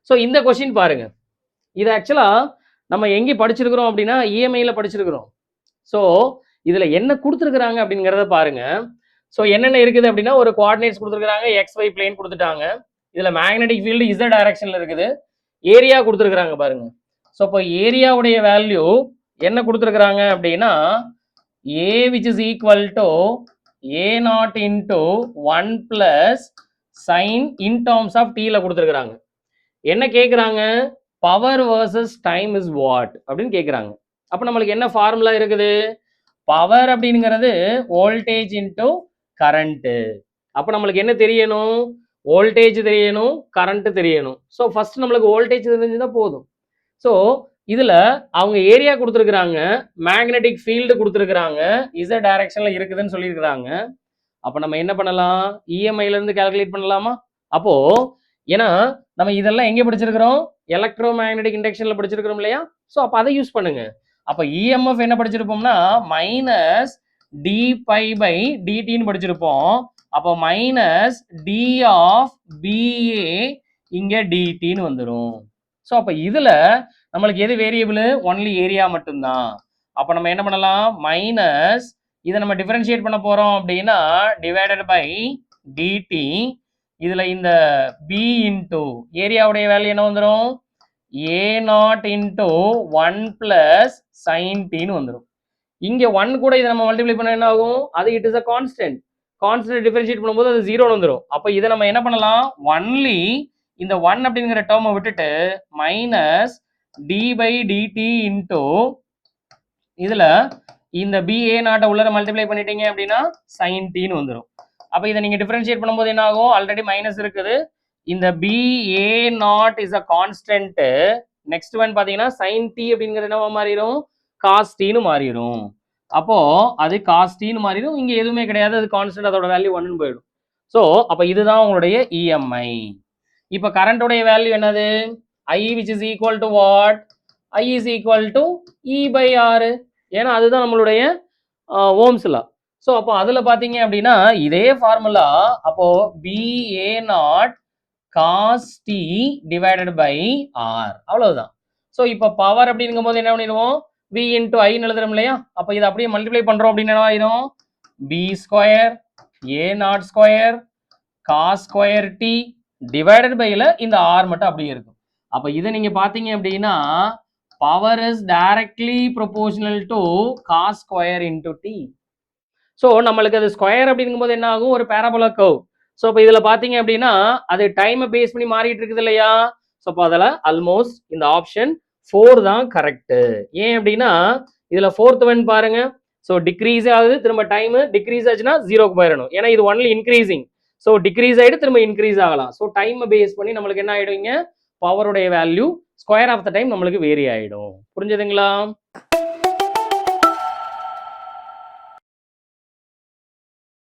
So இந்த question பாருங்க, இது ஆக்சுவலா நம்ம எங்கே படிச்சிருக்கிறோம் அப்படின்னா இஎம்ஐல படிச்சிருக்கிறோம். ஸோ இதுல என்ன கொடுத்துருக்குறாங்க அப்படிங்கிறத பாருங்க. ஸோ என்னென்ன இருக்குது அப்படின்னா ஒரு கோஆர்டினேட்ஸ் கொடுத்துருக்காங்க, எக்ஸ் ஒய் பிளேன் கொடுத்துட்டாங்க. இதுல மேக்னெட்டிக் ஃபீல்டு இசட் டைரக்ஷன்ல இருக்குது. ஏரியா கொடுத்துருக்குறாங்க பாருங்க. ஸோ இப்போ ஏரியாவுடைய வேல்யூ என்ன கொடுத்துருக்குறாங்க அப்படின்னா A which is equal to A not into 1 plus sine in terms of டீல கொடுத்துருக்குறாங்க. என்ன கேட்குறாங்க, power versus time is what அப்படின்னு கேட்குறாங்க. அப்போ நம்மளுக்கு என்ன ஃபார்முலா இருக்குது, பவர் அப்படிங்கிறது வோல்டேஜ் இன்டூ கரண்ட்டு. அப்போ நம்மளுக்கு என்ன தெரியணும், வோல்டேஜ் தெரியணும், கரண்ட் தெரியணும். ஸோ ஃபர்ஸ்ட் நம்மளுக்கு வோல்டேஜ் தெரிஞ்சுதான் போதும். ஸோ இதுல அவங்க ஏரியா கொடுத்துருக்குறாங்க, மேக்னெட்டிக் ஃபீல்டு கொடுத்துருக்குறாங்க, இசட் டைரக்ஷன்ல இருக்குதுன்னு சொல்லியிருக்கிறாங்க. அப்போ நம்ம என்ன பண்ணலாம், இஎம்ஐல இருந்து கால்குலேட் பண்ணலாமா? அப்போ ஏன்னா நம்ம இதெல்லாம் எங்கே படிச்சிருக்கிறோம், எலக்ட்ரோ மேக்னெட்டிக் இண்டக்ஷன்ல படிச்சிருக்கிறோம் இல்லையா? ஸோ அப்போ அதை யூஸ் பண்ணுங்க. அப்போ இஎம்எஃப் என்ன படிச்சிருப்போம்னா மைனஸ் டி பை பை டிடின்னு படிச்சிருப்போம். அப்போ மைனஸ் டி ஆஃப் பிஏ இங்க டிடின்னு வந்துடும். ஸோ அப்போ இதுல நம்மளுக்கு எது வேரியபிள், ஒன்லி ஏரியா மட்டும்தான். அப்போ நம்ம என்ன பண்ணலாம், மைனஸ் இதை நம்ம டிஃபரன்ஷியேட் பண்ண போறோம் அப்படின்னா டிவைடட் பை டிடி. இதுல இந்த பி இன்டூ ஏரியாவுடைய வேல்யூ என்ன வந்துடும், ஏ நாட் இன்டூ 1 பிளஸ் சைன் டின்னு வந்துடும். இங்க 1 கூட இதை நம்ம மல்டிப்ளை பண்ண என்ன ஆகும், அது it is a constant. Constant differentiate பண்ணும்போது அது 0 வந்துடும். அப்போ இதை நம்ம என்ன பண்ணலாம், ஒன்லி இந்த 1 அப்படிங்கிற டேர்மை விட்டுட்டு minus D by DT into இதுல இந்த பிஏ நாட்டை உள்ள மல்டிப்ளை பண்ணிட்டீங்க அப்படின்னா சைன் டின்னு வந்துடும். அப்போ இதை நீங்க டிஃபரன்ஷியேட் பண்ணும்போது என்ன ஆகும், ஆல்ரெடி மைனஸ் இருக்குது, இந்த PA not is a constant. Next one பாத்தீங்கன்னா சைன் டி அப்படிங்கிறது என்னவா மாறிடும், காஸ் டின்னு மாறிடும். அப்போ அது காஸ் டின்னு மாறிடும், இங்க எதுவுமே கிடையாது, அது கான்ஸ்டன்ட், அதோட வேல்யூ 1ன்னு போயிடும். ஸோ அப்போ இதுதான் உங்களுடைய இஎம்ஐ. இப்போ கரண்டோடைய வேல்யூ என்னது, I which is equal to what, I is equal to E by R. ஏன்னா அதுதான் நம்மளுடைய ஓம்ஸ் லா. ஸோ அப்போ அதுல பாத்தீங்க அப்படின்னா இதே ஃபார்முலா, அப்போ PA not cos T divided by R, அவ்வளவுதான். ஸோ இப்போ பவர் அப்படிங்கும் போது என்ன பண்ணிடுவோம், வி இன்டூ ஐ எழுதுறோம் இல்லையா? அப்போ இதை அப்படியே மல்டிப்ளை பண்றோம் அப்படின்னு என்ன ஆயிடும், P square A not square cos square T divided பைல இந்த ஆர் மட்டும் அப்படியே இருக்கும். அப்போ இதை நீங்க பாத்தீங்க அப்படின்னா power is directly proportional to cos square into T. So நம்மளுக்கு அது ஸ்கொயர் அப்படிங்கும் போது என்ன ஆகும், ஒரு பேராபோலா கர்வ். ஸோ இப்போ இதுல பாத்தீங்க அப்படின்னா அது டைமை பேஸ் பண்ணி மாறிட்டு இருக்குது இல்லையா? ஸோ அப்போ அதில் ஆல்மோஸ்ட் இந்த ஆப்ஷன் 4 தான் கரெக்ட். ஏன் அப்படின்னா இதுல 4th ஒன் பாருங்க, ஸோ டிக்ரீஸ் ஆகுது, திரும்ப டைம் டிக்ரீஸ் ஆச்சுன்னா 0க்கு போயிடணும். ஏன்னா இது ஒன்லி இன்க்ரீசிங். ஸோ டிக்ரீஸ் ஆகிட்டு திரும்ப இன்க்ரீஸ் ஆகலாம். ஸோ டைமை பேஸ் பண்ணி நம்மளுக்கு என்ன ஆயிடுங்க, பவருடைய value square of the time நம்மளுக்கு வேரி ஆயிடும். புரிஞ்சுதுங்களா?